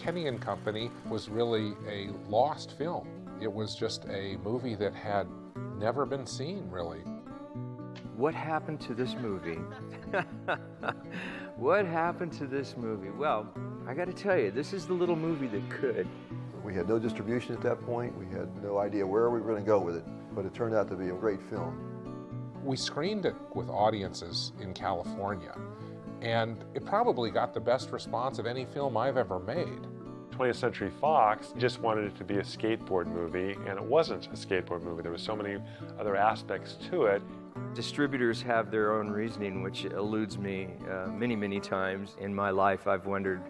Kenny and Company was really a lost film. It was just a movie that had never been seen, really. What happened to this movie? What happened to this movie? Well, I got to tell you, this is the little movie that could. We had no distribution at that point. We had no idea where we were going to go with it, but it turned out to be a great film. We screened it with audiences in California, and it probably got the best response of any film I've ever made. 20th Century Fox just wanted it to be a skateboard movie, and it wasn't a skateboard movie. There were so many other aspects to it. Distributors have their own reasoning, which eludes me many, many times in my life. I've wondered,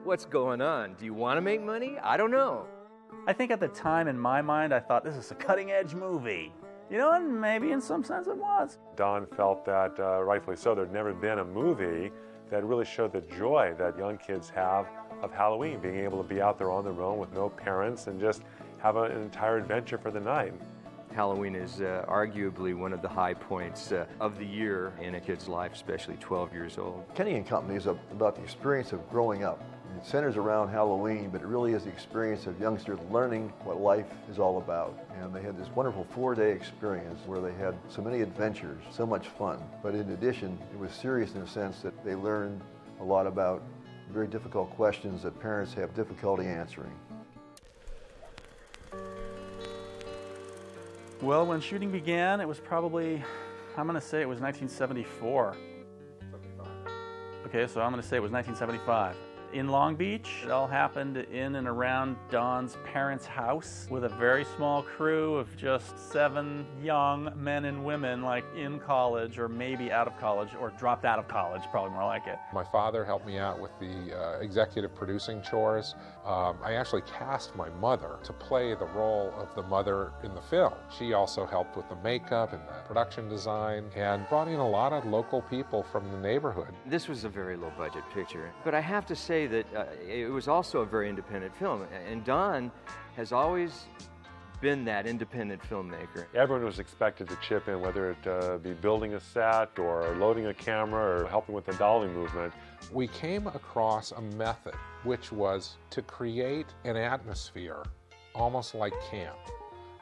what's going on? Do you want to make money? I don't know. I think at the time, in my mind, I thought this is a cutting-edge movie. And maybe in some sense it was. Don felt that, rightfully so, there'd never been a movie that really showed the joy that young kids have of Halloween, being able to be out there on their own with no parents and just have an entire adventure for the night. Halloween is arguably one of the high points of the year in a kid's life, especially 12 years old. Kenny and Company is about the experience of growing up. It centers around Halloween, but it really is the experience of youngsters learning what life is all about. And they had this wonderful 4-day experience where they had so many adventures, so much fun. But in addition, it was serious in the sense that they learned a lot about very difficult questions that parents have difficulty answering. Well, when shooting began, it was probably, I'm going to say it was 1974. 75. Okay, so I'm going to say it was 1975. In Long Beach, it all happened in and around Don's parents' house with a very small crew of just 7 young men and women, like in college or maybe out of college or dropped out of college, probably more like it. My father helped me out with the executive producing chores. I actually cast my mother to play the role of the mother in the film. She also helped with the makeup and the production design and brought in a lot of local people from the neighborhood. This was a very low-budget picture, but I have to say that it was also a very independent film, and Don has always been that independent filmmaker. Everyone was expected to chip in, whether it be building a set or loading a camera or helping with the dolly movement. We came across a method which was to create an atmosphere almost like camp.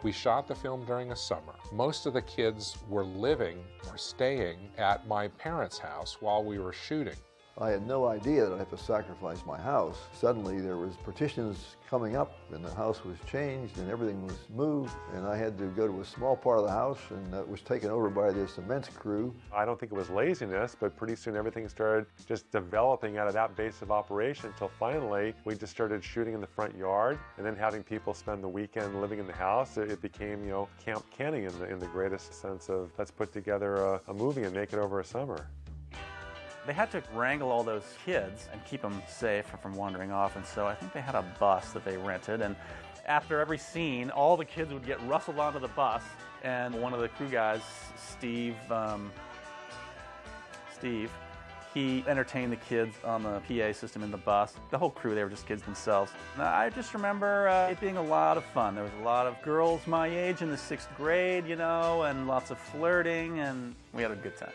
We shot the film during a summer. Most of the kids were living or staying at my parents' house while we were shooting. I had no idea that I had to sacrifice my house. Suddenly there was partitions coming up and the house was changed and everything was moved, and I had to go to a small part of the house, and that was taken over by this immense crew. I don't think it was laziness, but pretty soon everything started just developing out of that base of operation until finally we just started shooting in the front yard and then having people spend the weekend living in the house. It became, Camp Kenny in the greatest sense of let's put together a movie and make it over a summer. They had to wrangle all those kids and keep them safe from wandering off, and so I think they had a bus that they rented, and after every scene, all the kids would get rustled onto the bus, and one of the crew guys, Steve, he entertained the kids on the PA system in the bus. The whole crew, they were just kids themselves. I just remember it being a lot of fun. There was a lot of girls my age in the 6th grade, and lots of flirting, and we had a good time.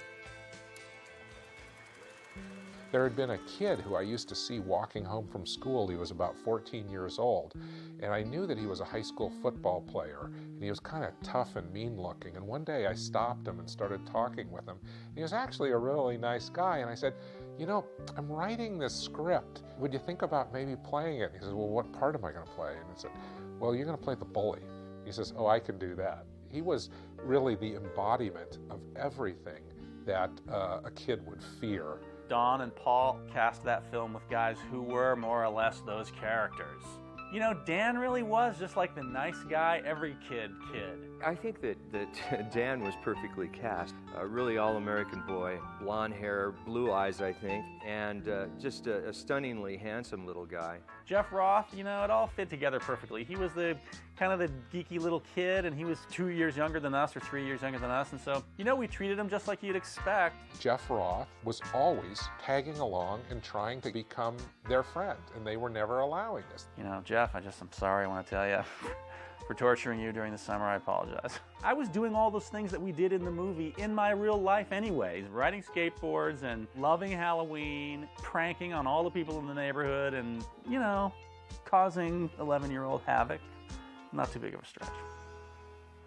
There had been a kid who I used to see walking home from school. He was about 14 years old, and I knew that he was a high school football player, and he was kind of tough and mean-looking. And one day I stopped him and started talking with him. He was actually a really nice guy, and I said, I'm writing this script. Would you think about maybe playing it? He says, well, what part am I going to play? And I said, well, you're going to play the bully. He says, oh, I can do that. He was really the embodiment of everything that a kid would fear. Don and Paul cast that film with guys who were more or less those characters. Dan really was just like the nice guy, every kid. I think that Dan was perfectly cast. A really all-American boy, blonde hair, blue eyes, I think, and just a stunningly handsome little guy. Jeff Roth, it all fit together perfectly. He was the kind of the geeky little kid, and he was 2 years younger than us or 3 years younger than us, and so, we treated him just like you'd expect. Jeff Roth was always tagging along and trying to become their friend, and they were never allowing this. Jeff, I'm sorry, I want to tell you. for torturing you during the summer. I apologize. I was doing all those things that we did in the movie in my real life anyways, riding skateboards and loving Halloween, pranking on all the people in the neighborhood and, you know, causing 11-year-old havoc. Not too big of a stretch.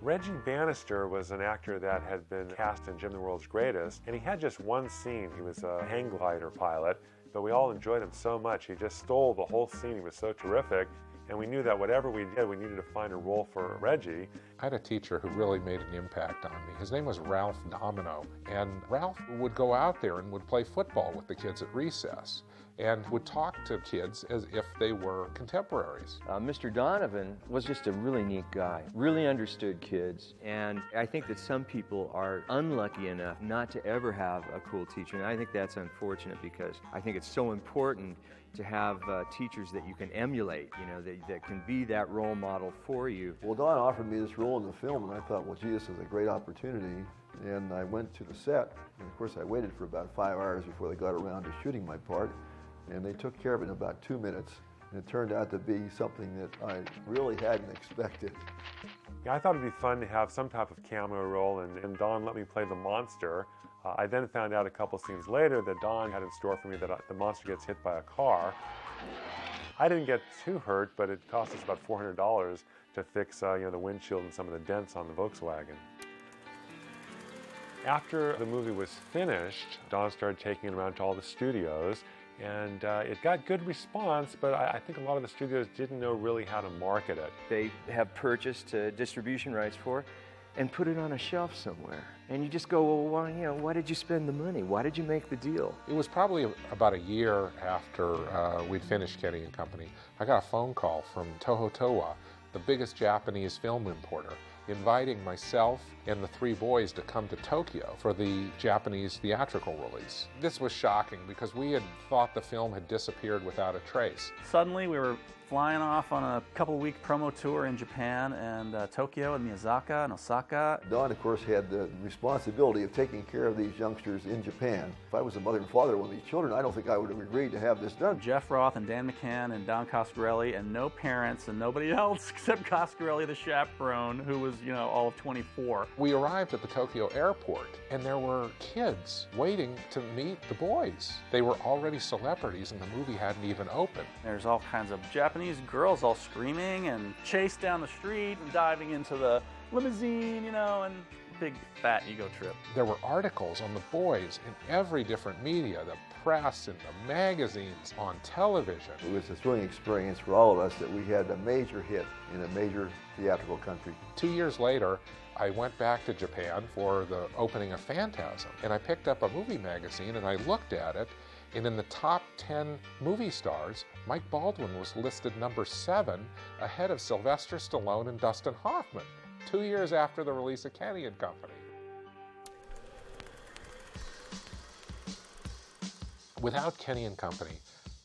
Reggie Bannister was an actor that had been cast in Jim the World's Greatest, and he had just one scene. He was a hang glider pilot, but we all enjoyed him so much. He just stole the whole scene. He was so terrific, and we knew that whatever we did, we needed to find a role for Reggie. I had a teacher who really made an impact on me. His name was Ralph Domino, and Ralph would go out there and would play football with the kids at recess and would talk to kids as if they were contemporaries. Mr. Donovan was just a really neat guy, really understood kids, and I think that some people are unlucky enough not to ever have a cool teacher, and I think that's unfortunate because I think it's so important to have teachers that you can emulate, you know, that can be that role model for you. Well, Don offered me this role in the film, and I thought, well, gee, this is a great opportunity. And I went to the set, and of course I waited for about 5 hours before they got around to shooting my part. And they took care of it in about 2 minutes. And it turned out to be something that I really hadn't expected. Yeah, I thought it'd be fun to have some type of cameo role, and Don let me play the monster. I then found out a couple scenes later that Don had in store for me that the monster gets hit by a car. I didn't get too hurt, but it cost us about $400 to fix the windshield and some of the dents on the Volkswagen. After the movie was finished, Don started taking it around to all the studios, and it got good response, but I think a lot of the studios didn't know really how to market it. They have purchased distribution rights for it and put it on a shelf somewhere. And you just go, well, why did you spend the money? Why did you make the deal? It was probably about a year after we'd finished Kenny and Company. I got a phone call from Tohotoa, the biggest Japanese film importer, inviting myself and the 3 boys to come to Tokyo for the Japanese theatrical release. This was shocking because we had thought the film had disappeared without a trace. Suddenly we were flying off on a couple-week promo tour in Japan and Tokyo and Miyazaki and Osaka. Don, of course, had the responsibility of taking care of these youngsters in Japan. If I was the mother and father of one of these children, I don't think I would have agreed to have this done. Jeff Roth and Dan McCann and Don Coscarelli and no parents and nobody else except Coscarelli, the chaperone, who was, all of 24. We arrived at the Tokyo airport and there were kids waiting to meet the boys. They were already celebrities and the movie hadn't even opened. There's all kinds of Japanese girls all screaming and chased down the street and diving into the limousine, and big fat ego trip. There were articles on the boys in every different media, the press and the magazines, on television. It was a thrilling experience for all of us that we had a major hit in a major theatrical country. 2 years later, I went back to Japan for the opening of Phantasm, and I picked up a movie magazine and I looked at it, and in the top 10 movie stars, Mike Baldwin was listed number 7, ahead of Sylvester Stallone and Dustin Hoffman, 2 years after the release of Kenny and Company. Without Kenny and Company,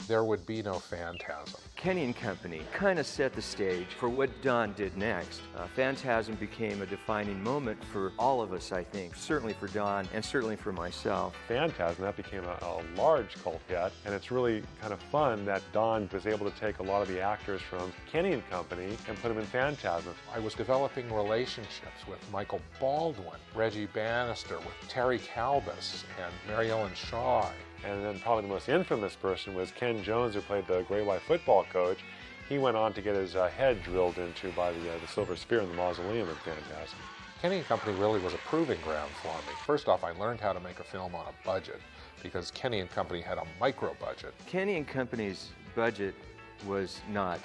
there would be no Phantasm. Kenny and Company kind of set the stage for what Don did next. Phantasm became a defining moment for all of us, I think. Certainly for Don and certainly for myself. Phantasm, that became a large cult hit, and it's really kind of fun that Don was able to take a lot of the actors from Kenny and Company and put them in Phantasm. I was developing relationships with Michael Baldwin, Reggie Bannister, with Terry Calbus, and Mary Ellen Shaw. And then probably the most infamous person was Ken Jones, who played the Gray White football coach. He went on to get his head drilled into by the Silver Spear in the mausoleum in Phantasm. Kenny and Company really was a proving ground for me. First off, I learned how to make a film on a budget because Kenny and Company had a micro budget. Kenny and Company's budget was not.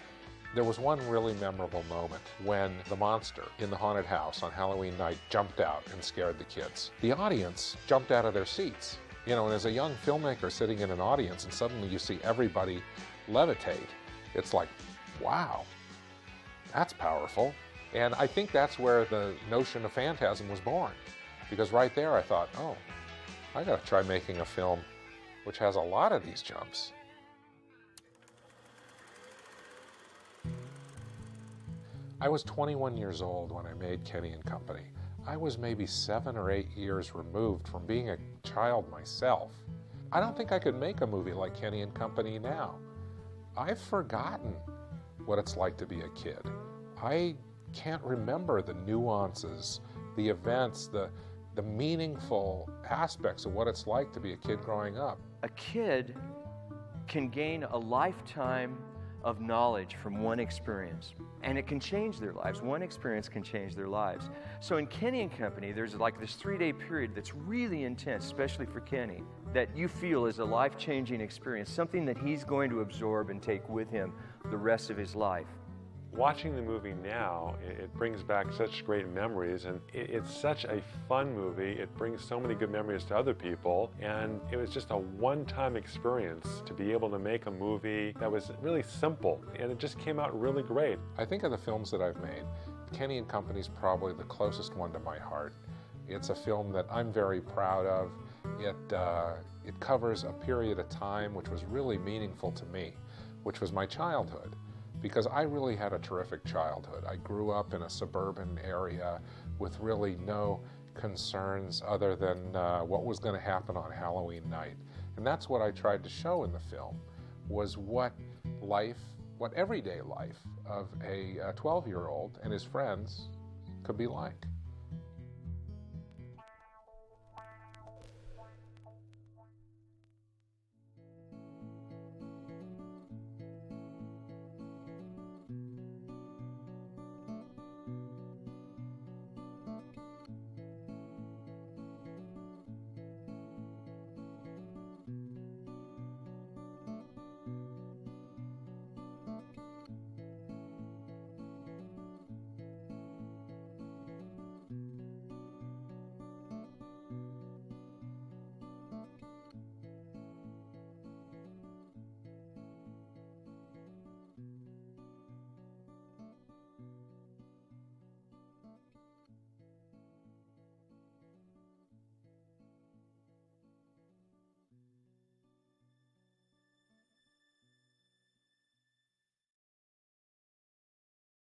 There was one really memorable moment when the monster in the haunted house on Halloween night jumped out and scared the kids. The audience jumped out of their seats. And as a young filmmaker sitting in an audience and suddenly you see everybody levitate, it's like, wow, that's powerful. And I think that's where the notion of Phantasm was born. Because right there I thought, oh, I gotta try making a film which has a lot of these jumps. I was 21 years old when I made Kenny and Company. I was maybe 7 or 8 years removed from being a child myself. I don't think I could make a movie like Kenny and Company now. I've forgotten what it's like to be a kid. I can't remember the nuances, the events, the meaningful aspects of what it's like to be a kid growing up. A kid can gain a lifetime of knowledge from one experience, and it can change their lives. One experience can change their lives. So in Kenny and Company, there's like this 3-day period that's really intense, especially for Kenny, that you feel is a life-changing experience, something that he's going to absorb and take with him the rest of his life. Watching the movie now, it brings back such great memories, and it's such a fun movie. It brings so many good memories to other people, and it was just a one-time experience to be able to make a movie that was really simple, and it just came out really great. I think of the films that I've made, Kenny and Company is probably the closest one to my heart. It's a film that I'm very proud of. It covers a period of time which was really meaningful to me, which was my childhood. Because I really had a terrific childhood. I grew up in a suburban area with really no concerns other than what was going to happen on Halloween night. And that's what I tried to show in the film, was what everyday life of a 12-year-old and his friends could be like.